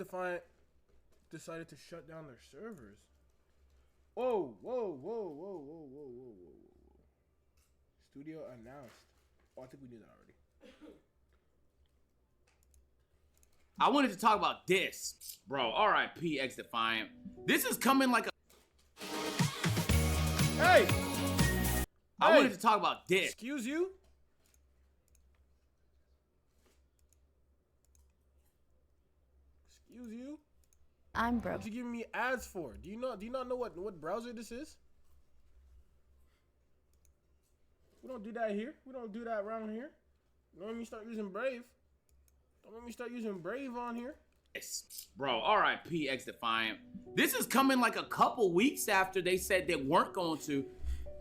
XDefiant decided to shut down their servers. Whoa, whoa, whoa, whoa, whoa, whoa, whoa, whoa, whoa. Studio announced. Oh, I think we knew that already. I wanted to talk about this, bro. R.I.P. XDefiant. This is coming like a. Hey! I wanted to talk about this. Excuse you? Excuse you? I'm broke. What you giving me ads for? Do you not know what browser this is? We don't do that here. We don't do that around here. Don't let me start using Brave. Don't let me start using Brave on here. Bro, R.I.P. XDefiant. This is coming like a couple weeks after they said they weren't going to.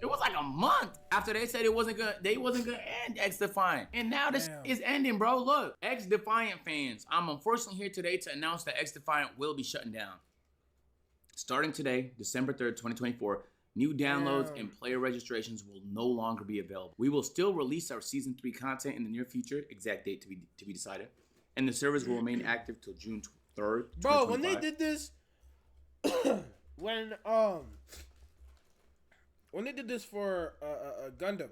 It was like a month after they said they wasn't gonna end XDefiant. And now this is ending, bro. Look, XDefiant fans, I'm unfortunately here today to announce that XDefiant will be shutting down. Starting today, December 3rd, 2024, new downloads and player registrations will no longer be available. We will still release our Season 3 content in the near future, exact date to be decided. And the servers will remain active till June 3rd, 2025. Bro, when they did this, when they did this for Gundam,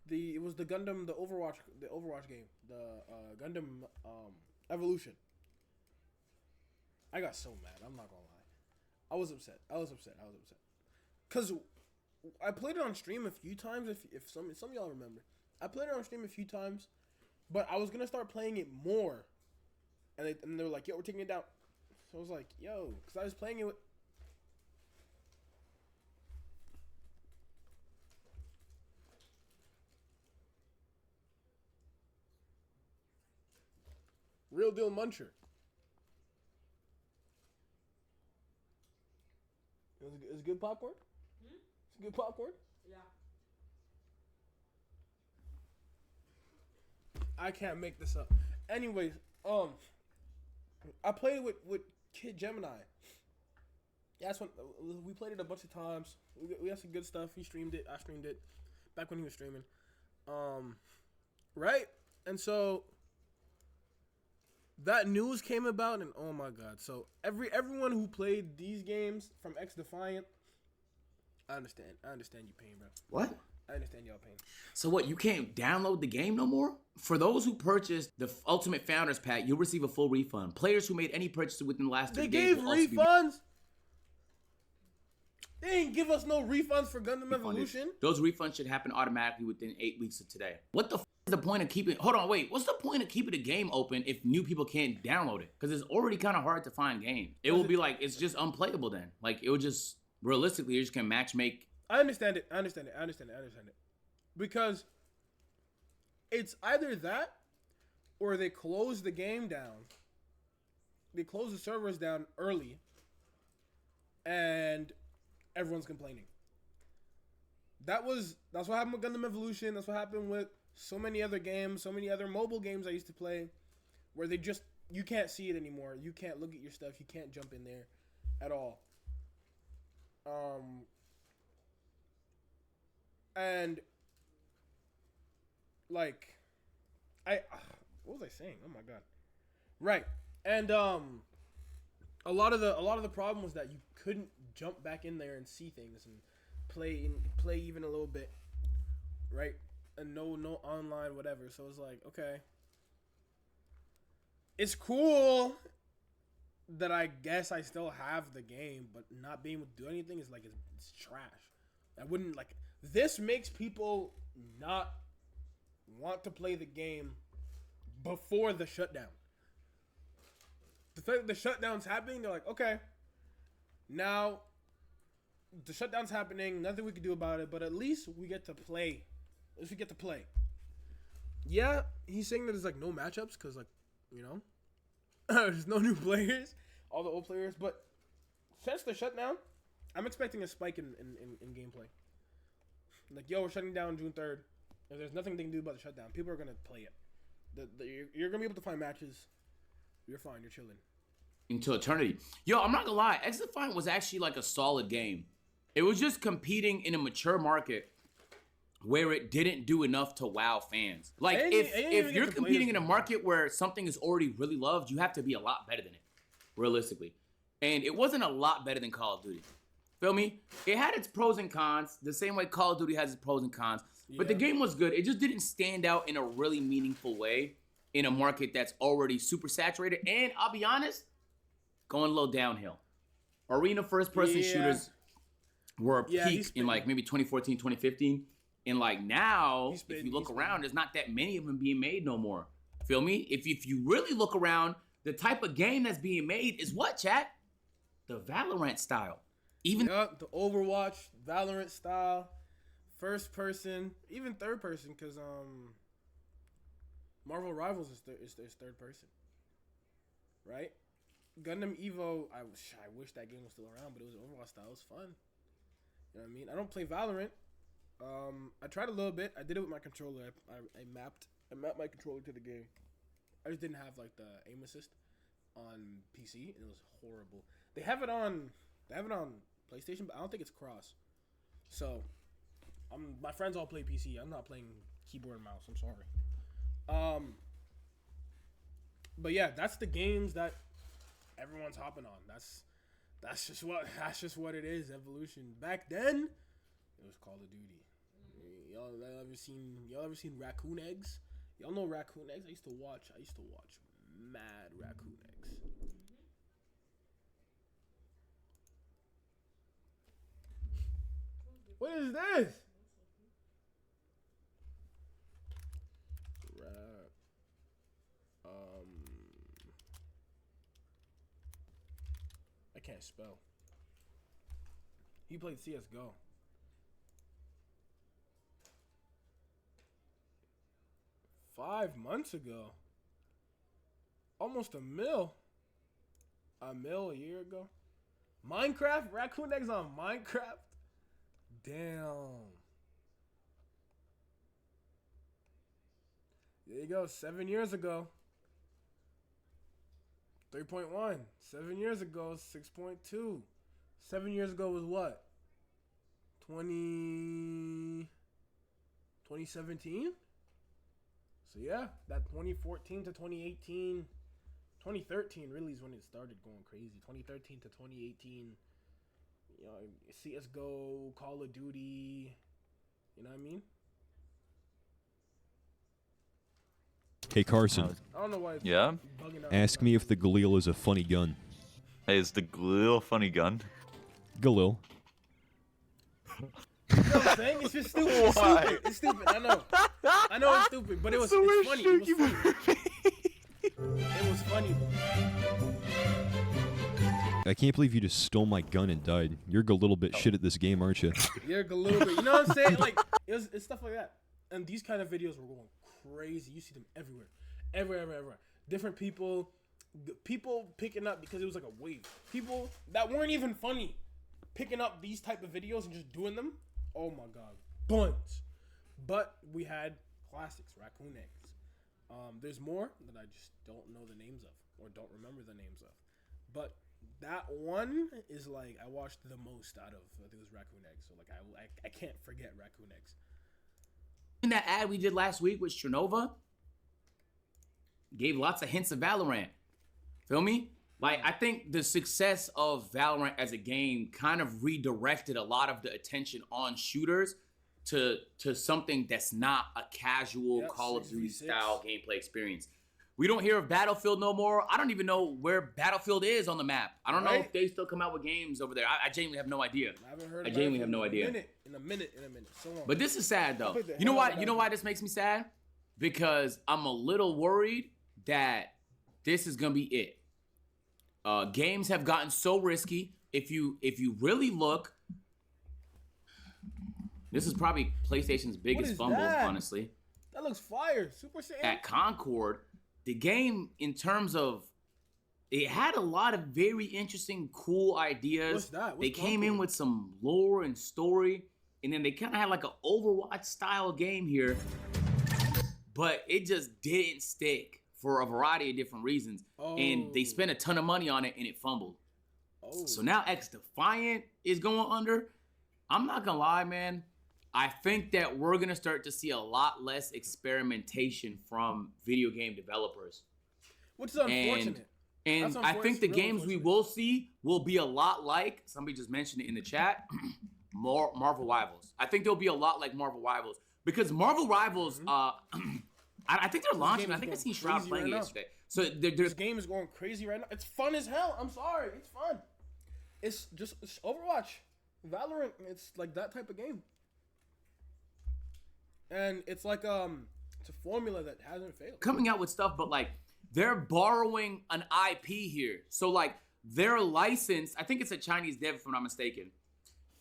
it was the Gundam, the Overwatch game, the Gundam Evolution. I got so mad. I'm not gonna lie. I was upset. Cause I played it on stream a few times. If some of y'all remember, I played it on stream a few times, but I was gonna start playing it more, and they were like, "Yo, we're taking it down." So I was like, "Yo," cause I was playing it with. Real deal muncher. It's good popcorn? It's good popcorn? Yeah. I can't make this up. Anyways, I played with Kid Gemini. Yeah, that's when we played it a bunch of times. We had some good stuff. He streamed it. I streamed it. Back when he was streaming. Right? And so that news came about, and oh my god! So everyone who played these games from XDefiant, I understand you pain, bro. What? I understand y'all pain. So what? You can't download the game no more? For those who purchased the Ultimate Founders Pack, you'll receive a full refund. Players who made any purchases within the last 30 days will also refunds. They ain't give us no refunds for Gundam Evolution. Those refunds should happen automatically within 8 weeks of today. What the f is the point of keeping... Hold on, wait. What's the point of keeping the game open if new people can't download it? Because it's already kind of hard to find games. It will be like, it's just unplayable then. Like, it will just... Realistically, you just can match make... I understand it. Because it's either that or they close the game down. They close the servers down early. And... everyone's complaining. That's what happened with Gundam Evolution. That's what happened with so many other games, so many other mobile games I used to play, where you can't see it anymore. You can't look at your stuff. You can't jump in there at all. And like, what was I saying? Oh my god. Right. And a lot of the problem was that you couldn't jump back in there and see things and play even a little bit, right? And no online whatever. So it's like, okay, it's cool that I guess I still have the game, but not being able to do anything is like it's trash. I wouldn't like this makes people not want to play the game before the shutdown. The fact that the shutdown's happening, they're like, okay, now the shutdown's happening, nothing we can do about it, but at least we get to play. At least we get to play. Yeah, he's saying that there's like no matchups because, like, you know, there's no new players, all the old players, but since the shutdown, I'm expecting a spike in gameplay. Like, yo, we're shutting down June 3rd. If there's nothing they can do about the shutdown, people are going to play it. You're going to be able to find matches. You're fine. You're chilling. Into eternity. Yo, I'm not gonna lie. XDefiant was actually like a solid game. It was just competing in a mature market where it didn't do enough to wow fans. Like, I didn't even if get you're to play competing this in a game. market where something is already really loved, you have to be a lot better than it, realistically. And it wasn't a lot better than Call of Duty. Feel me? It had its pros and cons, the same way Call of Duty has its pros and cons. But the game was good. It just didn't stand out in a really meaningful way in a market that's already super saturated. And I'll be honest, going a little downhill. Arena first-person shooters were a peak in like maybe 2014, 2015. And like now, if you look around, there's not that many of them being made no more. Feel me? If you really look around, the type of game that's being made is what, chat? The Valorant style. Even the Overwatch, Valorant style, first person, even third person, because Marvel Rivals is third person, right? Gundam Evo, I wish that game was still around, but it was Overwatch style. It was fun. You know what I mean? I don't play Valorant. I tried a little bit. I did it with my controller. I mapped my controller to the game. I just didn't have like the aim assist on PC, and it was horrible. They have it on PlayStation, but I don't think it's cross. So, my friends all play PC. I'm not playing keyboard and mouse. I'm sorry. But yeah, that's the games that everyone's hopping on. That's just what it is. Evolution. Back then, it was Call of Duty. Y'all ever seen Raccoon Eggs? Y'all know Raccoon Eggs? I used to watch mad Raccoon Eggs. What is this? I can't spell. He played CS:GO. $5 months ago. Almost $1 million. $1 million a year ago. Minecraft? Raccoon Eggs on Minecraft? Damn. There you go. 7 years ago. 3.1. 7 years ago, 6.2. 7 years ago was what? 2017? So yeah, that 2014 to 2018, 2013 really is when it started going crazy. 2013 to 2018, you know, CS:GO, Call of Duty, you know what I mean? Hey Carson, I don't know why. Yeah? Bugging out. ask me if the Galil is a funny gun. Hey, is the Galil a funny gun? Galil. You know what I'm saying? It's just stupid. It's stupid. It's stupid. I know it's stupid, but it's funny. It was funny. It was funny. I can't believe you just stole my gun and died. You're a little bit shit at this game, aren't you? You're a little bit. You know what I'm saying? Like it's stuff like that. And these kind of videos were going crazy. You see them everywhere. Everywhere. Different people picking up, because it was like a wave. People that weren't even funny picking up these type of videos and just doing them. Oh my god, buns. But we had classics, Raccoon Eggs. There's more that I just don't know the names of or don't remember the names of. But that one is like I watched the most out of those Raccoon Eggs. So like I can't forget Raccoon Eggs. in that ad we did last week with Trinova, gave lots of hints of Valorant. Feel me? Like, I think the success of Valorant as a game kind of redirected a lot of the attention on shooters to something that's not a casual Call of Duty style gameplay experience. We don't hear of Battlefield no more. I don't even know where Battlefield is on the map. I don't know if they still come out with games over there. I genuinely have no idea. I haven't heard. I genuinely have no idea. In a minute. So long. But this is sad though. You know why? You know why this makes me sad? Because I'm a little worried that this is gonna be it. Games have gotten so risky. If you really look, this is probably PlayStation's biggest fumble, honestly. That looks fire. Super Saiyan. At Concord, the game, in terms of, it had a lot of very interesting, cool ideas. What's that? They came in with some lore and story, and then they kind of had like an Overwatch style game here, but it just didn't stick for a variety of different reasons. And they spent a ton of money on it, and it fumbled. So now XDefiant is going under. I'm not gonna lie, man. I think that we're going to start to see a lot less experimentation from video game developers. Which is unfortunate. And I think the games we will see will be a lot like, somebody just mentioned it in the chat, more Marvel Rivals. I think they'll be a lot like Marvel Rivals. Because Marvel Rivals, I think they're launching. I think I seen Shroud playing it yesterday. So this game is going crazy right now. It's fun as hell. I'm sorry. It's fun. It's Overwatch. Valorant. It's like that type of game. And it's like it's a formula that hasn't failed. Coming out with stuff, but like they're borrowing an IP here. So like they're licensed. I think it's a Chinese dev if I'm not mistaken.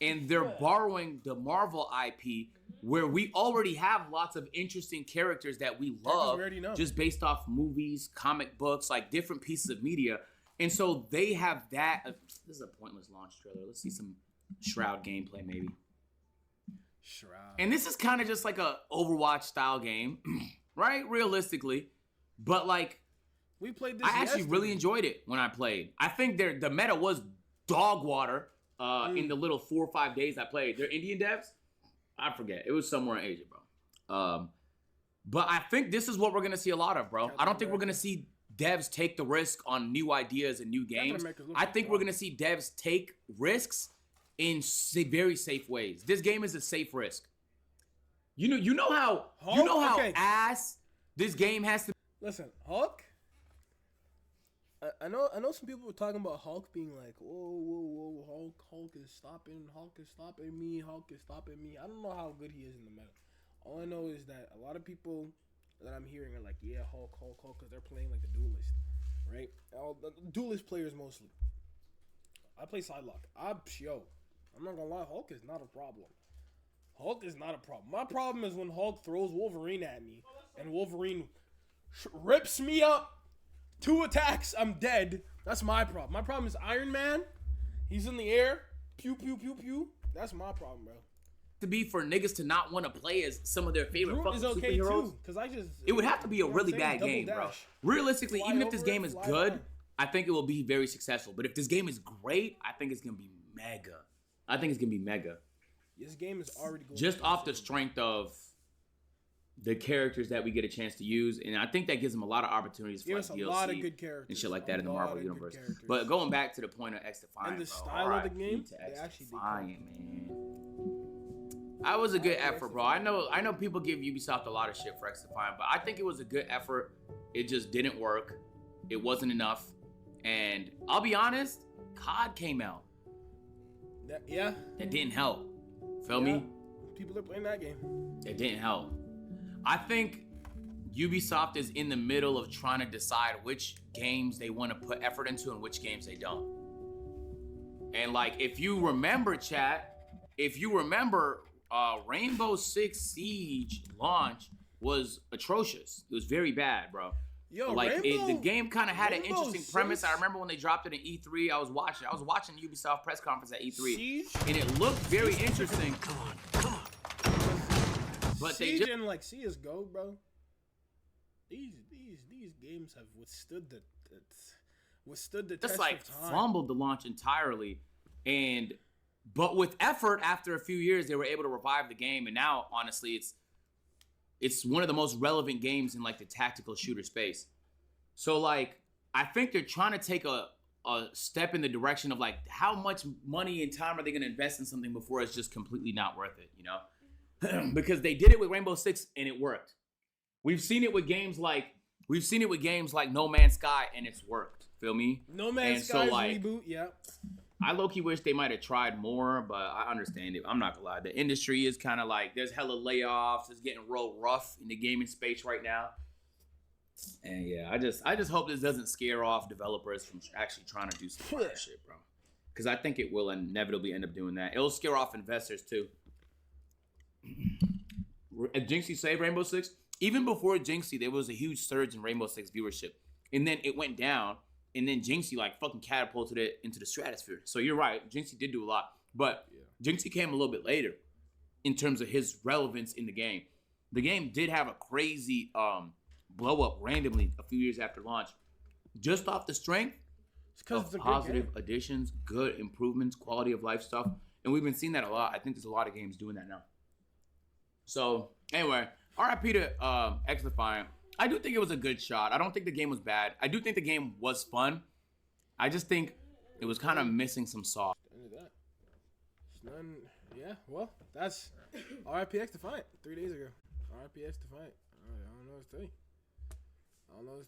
And they're borrowing the Marvel IP where we already have lots of interesting characters that we love just based off movies, comic books, like different pieces of media. And so they have that. This is a pointless launch trailer. Let's see some Shroud gameplay maybe. Shroud. And this is kind of just like a Overwatch style game, right? Realistically. But like, we played this I actually really enjoyed it when I played. I think the meta was dog water in the little 4 or 5 days I played. They're Indian devs? I forget. It was somewhere in Asia, bro. But I think this is what we're going to see a lot of, bro. I don't think we're going to see devs take the risk on new ideas and new games. I think we're going to see devs take risks in very safe ways. This game is a safe risk. You know how ass this game has to. Listen, Hulk. I know some people were talking about Hulk being like, whoa, Hulk is stopping me, Hulk is stopping me. I don't know how good he is in the meta. All I know is that a lot of people that I'm hearing are like, yeah, Hulk, because they're playing like the duelist, right? The duelist players mostly. I play Sidelock. I'm not gonna lie, Hulk is not a problem. My problem is when Hulk throws Wolverine at me and Wolverine rips me up. 2 attacks, I'm dead. That's my problem. My problem is Iron Man. He's in the air. Pew, pew, pew, pew. That's my problem, bro. To be for niggas to not want to play as some of their favorite fucking superheroes. Too, it would have to be a really bad game, bro. Realistically, even if this game is good, I think it will be very successful. But if this game is great, I think it's gonna be mega. This game is already going just off the strength of the characters that we get a chance to use, and I think that gives them a lot of opportunities for like DLC a lot of good characters and shit like that in the Marvel universe. But going back to the point of XDefiant, and the style of the game, they actually man. That was a good effort, bro. I know people give Ubisoft a lot of shit for XDefiant, but I think it was a good effort. It just didn't work. It wasn't enough, and I'll be honest, COD came out. That didn't help. Feel me? People are playing that game. It didn't help. I think Ubisoft is in the middle of trying to decide which games they want to put effort into and which games they don't. And like, if you remember, chat, Rainbow Six Siege launch was atrocious. It was very bad, bro. Yo, like the game kind of had an interesting premise. I remember when they dropped it in E3. I was watching the Ubisoft press conference at E3, Siege? and it looked very interesting. Come on. But Siege and like CS:GO, bro. These games have withstood the test like of time. Fumbled the launch entirely, but with effort, after a few years, they were able to revive the game, and now honestly, it's one of the most relevant games in like the tactical shooter space. So like, I think they're trying to take a step in the direction of like, how much money and time are they going to invest in something before it's just completely not worth it, you know? Because they did it with Rainbow Six and it worked. We've seen it with games like No Man's Sky and it's worked. Feel me? No Man's Sky's reboot, yeah. I low-key wish they might have tried more, but I understand it. I'm not gonna lie. The industry is kind of like, there's hella layoffs. It's getting real rough in the gaming space right now. And yeah, I just hope this doesn't scare off developers from actually trying to do some fire shit, bro. Because I think it will inevitably end up doing that. It'll scare off investors too. Jinxie saved Rainbow Six. Even before Jinxie, there was a huge surge in Rainbow Six viewership. And then it went down. And then Jinxie like fucking catapulted it into the stratosphere. So you're right. Jinxie did do a lot. But Jinxie came a little bit later in terms of his relevance in the game. The game did have a crazy blow up randomly a few years after launch. Just off the strength of positive additions, good improvements, quality of life stuff. And we've been seeing that a lot. I think there's a lot of games doing that now. So anyway, RIP to XDefiant. I do think it was a good shot. I don't think the game was bad. I do think the game was fun. I just think it was kind of missing some sauce. End of that. It's none. Yeah. Well, that's RIP XDefiant 3 days ago. RIP XDefiant. I don't know what to tell you. I don't know what to tell you.